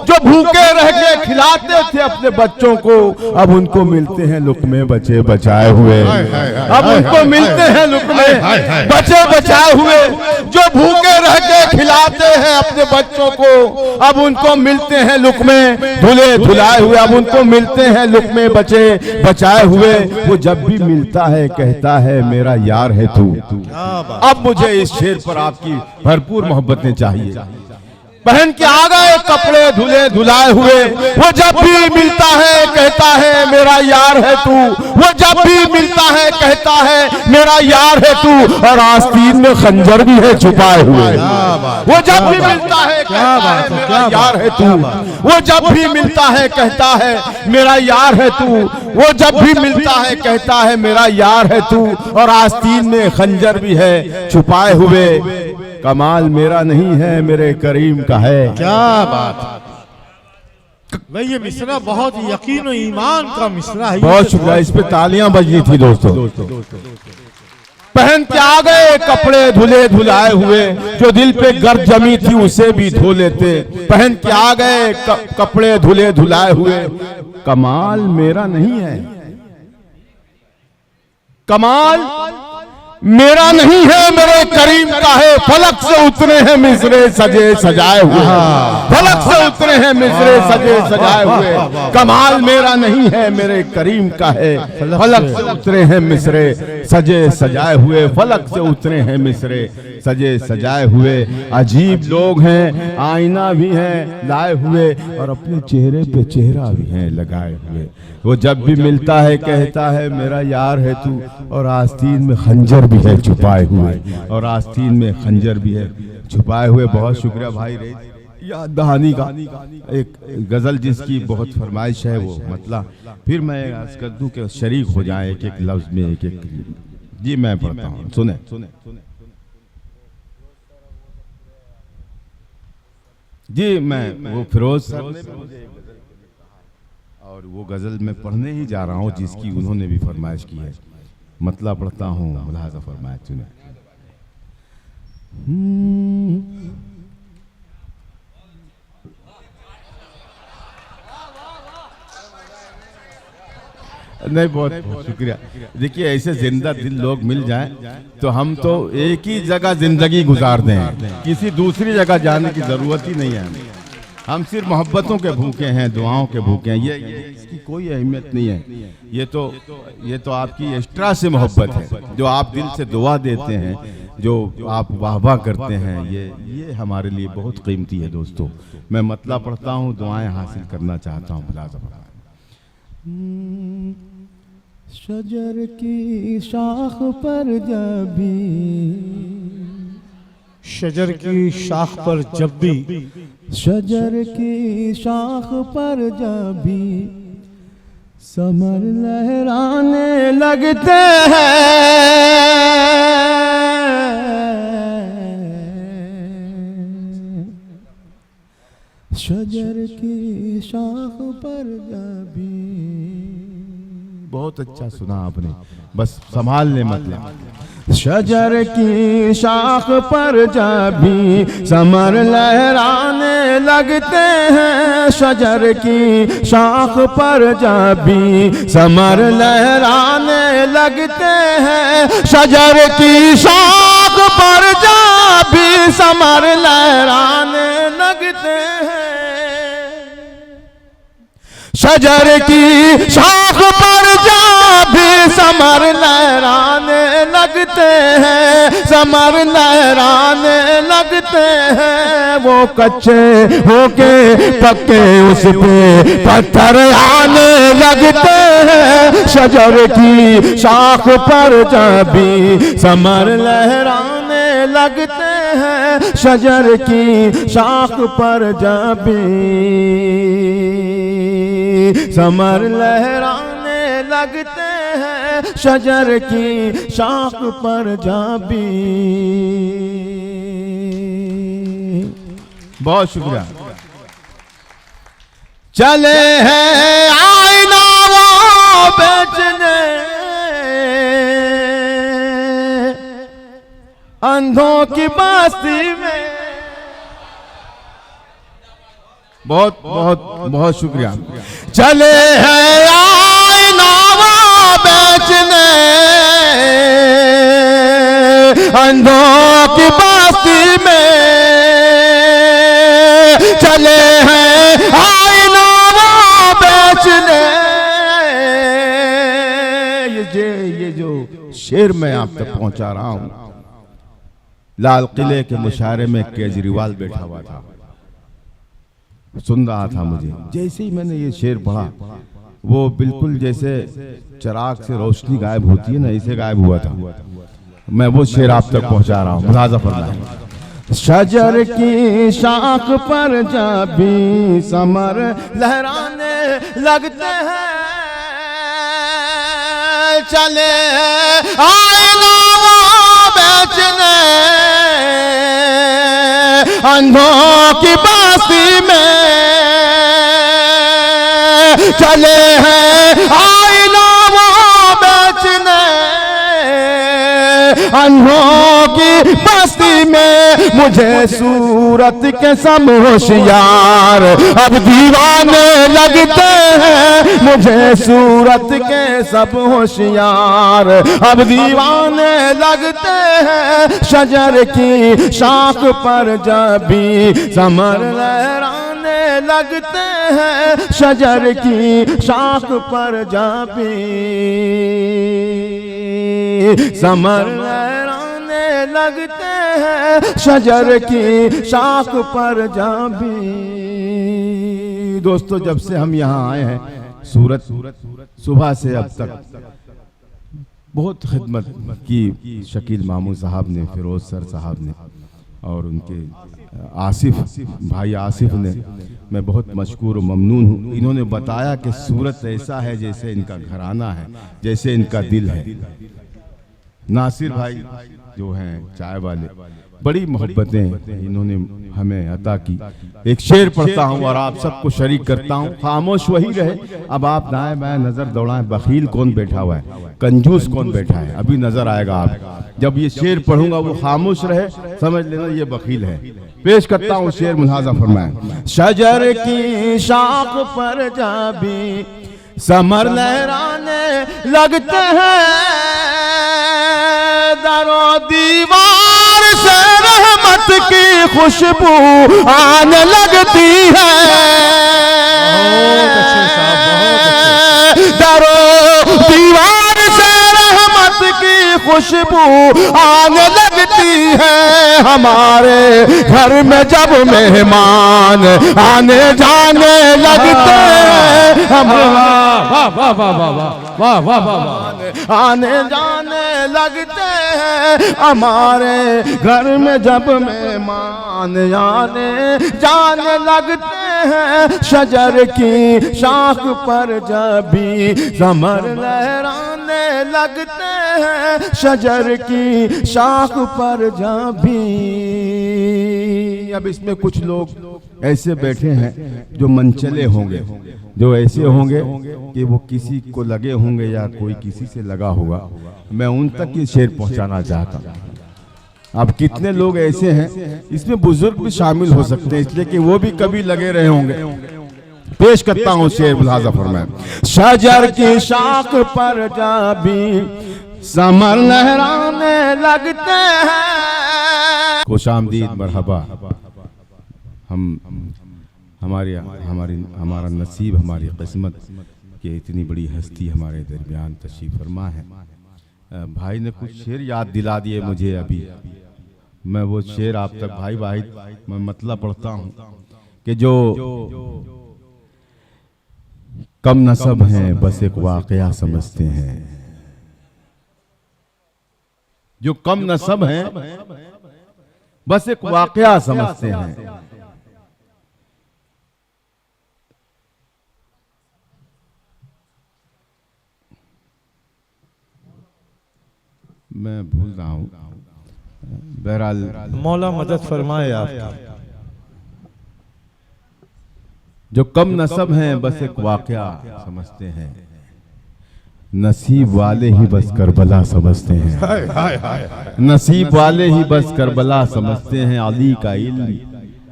जो भूखे रह के खिलाते थे अपने बच्चों को, अब उनको मिलते हैं लुक़मे बचे बचाए हुए। अब उनको मिलते हैं लुक़मे बचे बचाए हुए। जो भूखे रह के खिलाते हैं अपने बच्चों को, अब उनको मिलते हैं लुक़मे धुले धुलाए हुए। अब उनको मिलते हैं लुक़मे बचे बचाए हुए। वो जब भी मिलता है कहता है मेरा यार है तू। अब मुझे इस शेर पर आपकी भरपूर मोहब्बतें चाहिए। पहन के आ गए कपड़े धुले धुलाए हुए। वो जब भी मिलता है कहता है मेरा यार है तू, वो जब भी मिलता है कहता है मेरा यार है तू, और आस्तीन में खंजर भी है छुपाए हुए। वो जब भी मिलता है कहता है मेरा यार है तू, वो जब भी मिलता है कहता है मेरा यार है तू, वो जब भी मिलता है कहता है मेरा यार है तू, और आस्तीन में खंजर भी है छुपाए हुए। कमाल मेरा नहीं है मेरे करीम का है। क्या बात भाई, ये मिसरा बहुत यकीन और ईमान का मिसरा है। बहुत शुक्रिया, इस पे तालियां बजनी थी दोस्तों। पहन के आ गए कपड़े धुले धुलाए हुए, जो दिल पे गर्द जमी थी उसे भी धो लेते। पहन के आ गए कपड़े धुले धुलाए हुए। कमाल मेरा नहीं है, कमाल मेरा नहीं है मेरे करीम का है। फलक से उतरे हैं मिसरे सजे सजाए हुए, फलक से उतरे हैं मिसरे सजे सजाए हुए। कमाल मेरा नहीं है मेरे करीम का है। फलक से उतरे हैं मिसरे सजे सजाए हुए, फलक से उतरे हैं मिसरे सजे सजाए हुए। अजीब लोग हैं, आईना भी है लाए हुए, और अपने चेहरे पे चेहरा भी है लगाए हुए। वो जब भी मिलता है कहता है मेरा यार है तू, और आस्तीन में खंजर भी है छुपाए हुए, और आस्तीन में खंजर भी है छुपाए हुए। बहुत शुक्रिया भाई रे याद दहानी का एक गजल जिसकी बहुत फरमाइश है वो मतलब फिर मैं अर्ज कर दूं कि शरीक हो जाए एक एक लफ्ज में एक एक। जी मैं पढ़ता हूँ, सुने। जी मैं वो फिरोज सर ने और वो गजल मैं पढ़ने ही जा रहा हूँ जिसकी उन्होंने भी फरमाइश की है। मतलब पढ़ता हूँ, मुलाहाजा फरमाइश सुने। नहीं बहुत बहुत शुक्रिया। देखिए ऐसे जिंदा दिल लोग मिल जाएं तो हम तो एक ही जगह जिंदगी गुजार दें, किसी दूसरी जगह जाने की जरूरत ही नहीं है। हम सिर्फ मोहब्बतों के भूखे हैं, दुआओं के भूखे हैं। ये इसकी कोई अहमियत नहीं है। ये तो आपकी एक्स्ट्रा से मोहब्बत है जो आप दिल से दुआ देते हैं, जो आप वाह वाह करते हैं, ये हमारे लिए बहुत कीमती है दोस्तों। मैं मतला पढ़ता हूँ, दुआएं हासिल करना चाहता हूँ। शजर की शाख पर जब भी, शजर की शाख पर जब भी, शजर की शाख पर जब भी समर लहराने लगते हैं, शजर की शाख पर जब भी। बहुत अच्छा सुना आपने, बस संभालने मतलब। शजर की शाख पर जब भी समर लहराने लगते हैं, शजर की शाख पर जब भी समर लहराने लगते हैं, शजर की शाख पर जब भी समर लहराने लगते हैं, शजर की शाख पर जब भी समर लहराने लगते हैं, समर लहराने लगते हैं। वो कच्चे होके पक्के उस पे पत्थर आने लगते हैं, शजर की शाख पर जब भी समर लहराने लगते हैं, शजर की शाख पर जब भी समर लहराने लगते हैं, शजर की शाख पर जब भी। बहुत शुक्रिया। चले हैं आईना वो बेचने, अंधों की बस्ती में। बहुत बहुत बहुत शुक्रिया। चले हैं आईना वो बेचने, अंधों की बस्ती में। चले हैं आईना वो बेचने। ये जो शेर मैं आप तक पहुंचा रहा हूं, लाल किले के मुशायरे में केजरीवाल बैठा हुआ था, सुन रहा था। मुझे जैसे ही मैंने ये शेर पढ़ा, वो बिल्कुल जैसे चिराग से रोशनी गायब होती है ना, ऐसे गायब हुआ था। मैं वो शेर आप तक पहुंचा रहा हूँ, मुलाजा फरमाएं। शजर की शाख पर जब भी समर लहराने लगते हैं, चले आईना वो बेचने, अंधों की बस्ती में। चले हैं आईना वो बेचने, अंधों की बस्ती में। मुझे सूरत के सब होशियार अब दीवाने लगते हैं, मुझे सूरत के सब होशियार अब दीवाने लगते हैं, शजर की शाख पर जब भी समर लहराने लगते हैं, शजर की शाख पर जब भी समर लहराने लगते हैं, शजर की शाख पर जब भी। दोस्तों, जब से हम यहाँ आए हैं सूरत, सुबह से अब तक बहुत खिदमत की शकील मामू साहब ने, फिरोज सर साहब ने और उनके आसिफ भाई आसिफ ने। मैं बहुत मशकूर और ममनून हूँ। इन्होंने बताया कि सूरत ऐसा है जैसे इनका घराना है, जैसे इनका दिल है। नासिर भाई जो हैं चाय वाले, बड़ी मोहब्बतें इन्होंने हमें अता की। एक शेर पढ़ता हूँ और आप सबको शरीक करता हूँ। खामोश वही रहे, अब आप दाएं बाएं नजर दौड़ाएं, बखील कौन बैठा हुआ है, कंजूस कौन बैठा है, अभी नजर आएगा आप। जब ये शेर पढ़ूंगा वो खामोश रहे, समझ लेना ये बखील है। पेश करता हूँ शेर, मुलाजा फरमाएं। शजर की शाख पर जब भी समर लहराने लगते हैं, दरो दीवार से रहमत की खुशबू आने लगती है, दरो दीवार से रहमत की खुशबू आने लगती लगती है हमारे घर में जब मेहमान आने जाने लगते हैं आने जाने लगते हैं हमारे घर में जब मेहमान आने जाने लगते हैं शजर की शाख पर जब भी समर लहराने लगते हैं शजर की शाख पर जब भी। अब इसमें कुछ लोग ऐसे बैठे हैं जो मनचले होंगे, जो ऐसे होंगे कि वो किसी को लगे होंगे या कोई किसी से लगा होगा। मैं उन तक ये शेर पहुंचाना चाहता हूँ। अब कितने लोग ऐसे हैं, इसमें बुजुर्ग भी शामिल हो सकते हैं, इसलिए कि वो भी कभी लगे रहे होंगे। पेश करता हूँ शेर मुलाजा फरमाएं। शजर की शाख पर जब भी समर लहराने लगते हैं। खुशामदीद, मरहबा। हमारा नसीब, हमारी किस्मत कि इतनी बड़ी हस्ती हमारे दरमियान तशरीफ फरमा है। भाई ने कुछ शेर याद दिला दिए मुझे अभी, मैं वो शेर आप तक भाई वाहिद मैं मतलब पढ़ता हूँ कि जो कम नसब हैं बस एक वाकया समझते हैं। जो कम नसब हैं बस एक वाकया समझते हैं। मैं भूल रहा हूं, बहरहाल मौला मदद फरमाए आप। जो कम नसब हैं बस एक वाकया समझते हैं, नसीब वाले ही बस करबला समझते हैं। नसीब वाले ही बस करबला समझते हैं। अली का इल्म,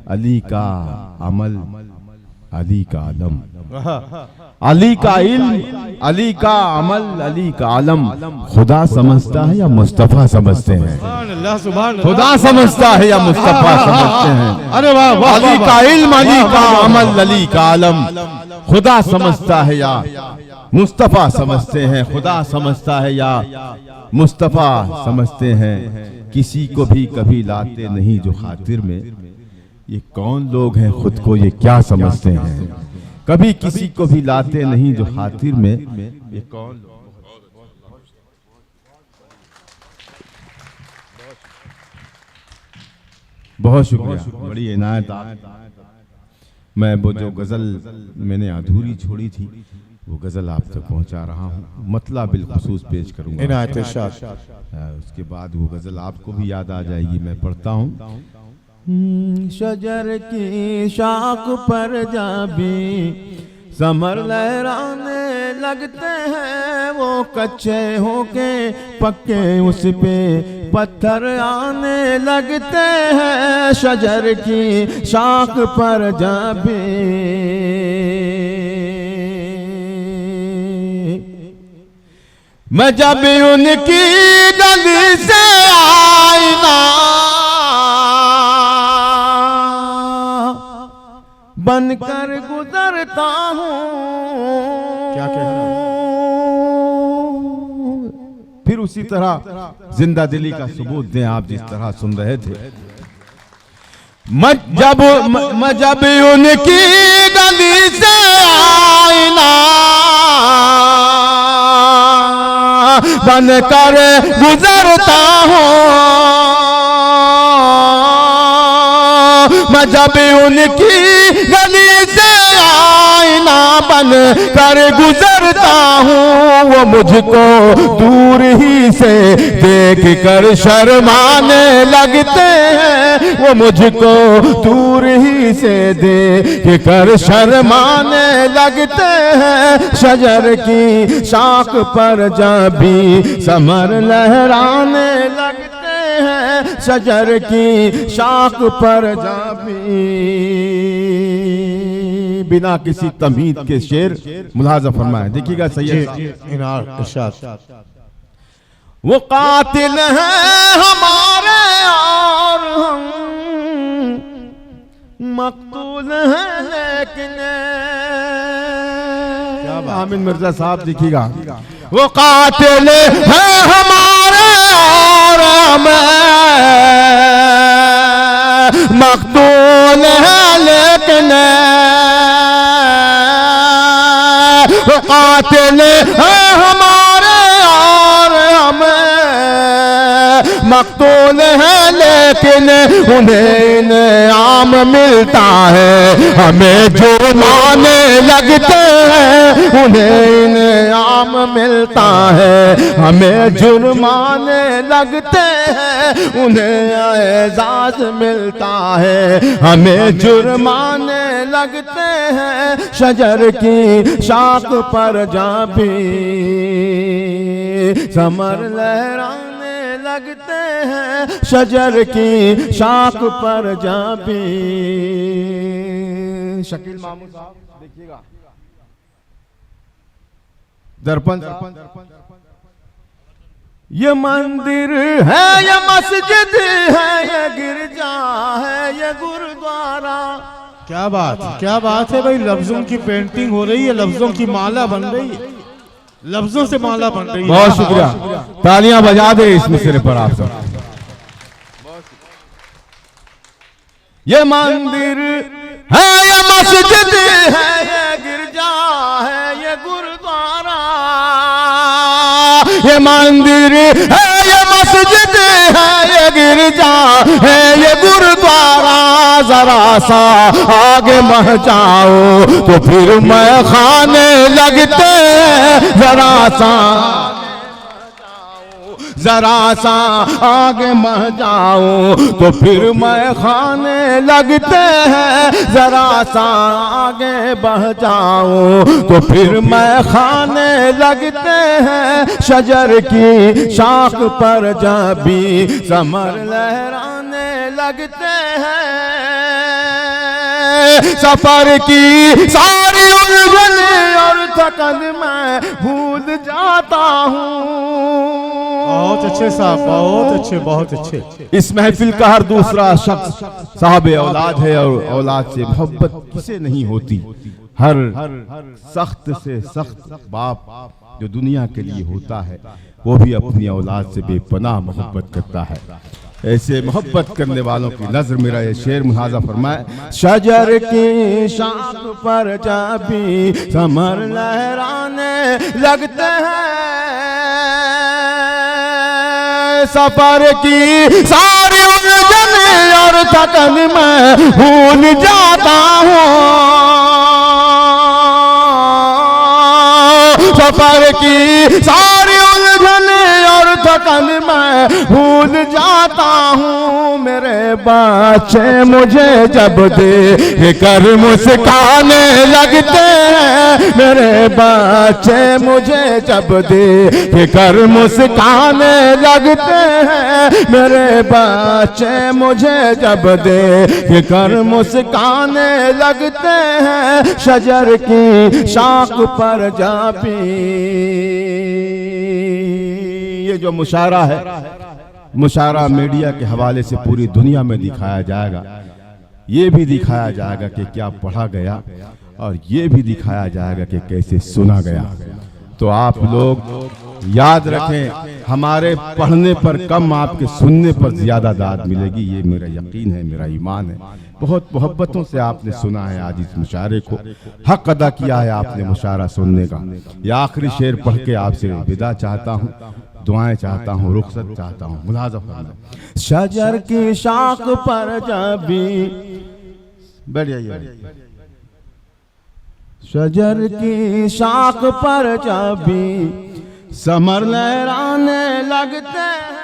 अली का अमल, अली का आलम। अली का इल्म, अली का अमल, अली का आलम। खुदा समझता है या मुस्तफा समझते हैं? खुदा समझता है या मुस्तफा समझते हैं? अरे वाह वाह। अली का इल्म, अली का अमल, अली का आलम। खुदा समझता है या मुस्तफा समझते हैं? खुदा समझता है या मुस्तफा समझते हैं? किसी को भी कभी लाते नहीं जो खातिर में, ये कौन लोग हैं खुद को ये क्या समझते हैं? कभी किसी को भी लाते नहीं जो खातिर में, ये कौन लोग? बहुत शुक्रिया, बड़ी इनायत। मैं वो जो गजल मैंने अधूरी छोड़ी थी वो गजल आप तक पहुंचा रहा हूँ, मतलब बिलखुसूस पेश करूंगा। इनायत इरशाद। उसके बाद वो गजल आपको भी याद आ जाएगी। मैं पढ़ता हूँ। शजर की शाख पर जाबी समर लहराने लगते हैं, वो कच्चे होके पक्के उस पे पत्थर आने लगते हैं। शजर की शाख पर जाबी मैं जब उनकी गली से आईना बनकर गुजरता हूँ। क्या कह रहा है? फिर उसी तरह जिंदा दिली का सबूत दें आप जिस तरह सुन रहे थे। मैं जब उनकी गली से आईना बनकर गुजरता हूँ। मैं जब उनकी गली से आईना बन कर गुजरता हूँ, वो मुझको दूर ही से देख कर शर्माने लगते हैं। वो मुझको दूर ही से देख कर शर्माने लगते हैं। शजर की शाख पर जब भी समर लहराने लगते हैं। शजर की शाख पर जाबी बिना किसी तमहीद के शेर मुलाजा फरमाए। देखिएगा सैयद इरशाद। वो कातिल हैं हमारे और हम मकतूल हैं लेकिन आमिन मिर्जा साहब देखिएगा। वो कातिल हैं हमारे और में मकतूल है लेकिन कातिल है हमारे और हमें मकतूल है लेकिन उन्हें इनाम मिलता है, हमें जुर्माने लगते हैं उन्हें इनाम मिलता है, हमें जुर्माने लगते हैं उन्हें एजाज मिलता है, हमें जुर्माने लगते हैं शजर की शाख पर जा भी समर लहराने लगते हैं, शजर की शाख पर जा भी। शकील मामू साहब देखिएगा दर्पण। ये मंदिर है, ये मस्जिद है, ये गिरजा है, ये गुरुद्वारा। क्या बात है भाई, लफ्जों की पेंटिंग हो रही है, लफ्जों की माला बन रही है, लफ्जों से माला बन रही है। बहुत शुक्रिया, तालियां बजा दे इस मिसरे पर आप सब। ये मंदिर है, ये मस्जिद है, ये गिरजा है, ये गुरुद्वारा। ये मंदिर है, ये मस्जिद है, ये गिरजा है, ये गुरुद्वारा। जरा सा आगे बढ़ जाओ तो फिर मैं खाने लगते, जरा सा आगे बढ़ जाओ तो फिर मैं खाने लगते हैं, जरा सा आगे बढ़ जाओ तो फिर मैं खाने लगते हैं, शजर की शाख पर जा भी समर लहराने लगते हैं। सफर की सारी उलझन और थकन मैं भूल जाता हूँ। बहुत अच्छे साहब, बहुत अच्छे। इस महफिल का हर दूसरा शख्स साहब औलाद है और औलाद से मोहब्बत किसे नहीं होती। हर सख्त से सख्त बाप जो दुनिया के लिए होता है वो भी अपनी औलाद से बेपनाह मोहब्बत करता है। ऐसे मोहब्बत करने वालों की नजर मेरा ये शेर मुहाजा फरमाए। शजर की शाख पर जा भी समर लहराने लगते हैं, सफर की सारी उलझन और थकन मैं भूल जाता हूँ। सफर की सारी उलझन और थकन मैं भूल जाता हूँ। मेरे बच्चे मुझे जब देख कर मुस्काने लगते हैं, मेरे बच्चे मुझे जब देख कर मुस्काने लगते हैं, मेरे बच्चे मुझे जब देख कर मुस्काने लगते हैं, शजर की शाख पर जा भी। ये जो मुशायरा है, मुशायरा मीडिया के हवाले से पूरी दुनिया में दिखाया जाएगा। ये भी दिखाया जाएगा कि क्या पढ़ा गया और ये भी दिखाया जाएगा कि कैसे सुना गया। तो आप लोग याद रखें, हमारे पढ़ने पर कम, आपके सुनने पर ज्यादा दाद मिलेगी। ये मेरा यकीन है, मेरा ईमान है। बहुत मोहब्बतों से आपने सुना है आज इस मुशायरे को, हक अदा किया है आपने मुशायरा सुनने का। ये आखिरी शेर पढ़ के आपसे विदा चाहता हूँ, दुआएं चाहता हूँ, रुखसत चाहता हूँ। मुलाज़ा फरमाएं। शजर की शाख पर जब भी बैठ जाइए, शजर की शाख पर जब भी समर लहराने लगते हैं,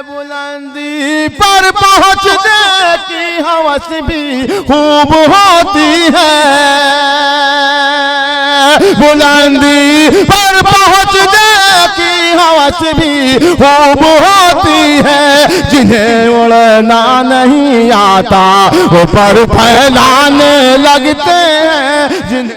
बुलंदी पर पहुंचने की हवस भी खूब होती है, बुलंदी पर पहुंचने की हवस भी खूब होती है। जिन्हें उड़ना नहीं आता वो पर फैलाने लगते हैं, जिन्हें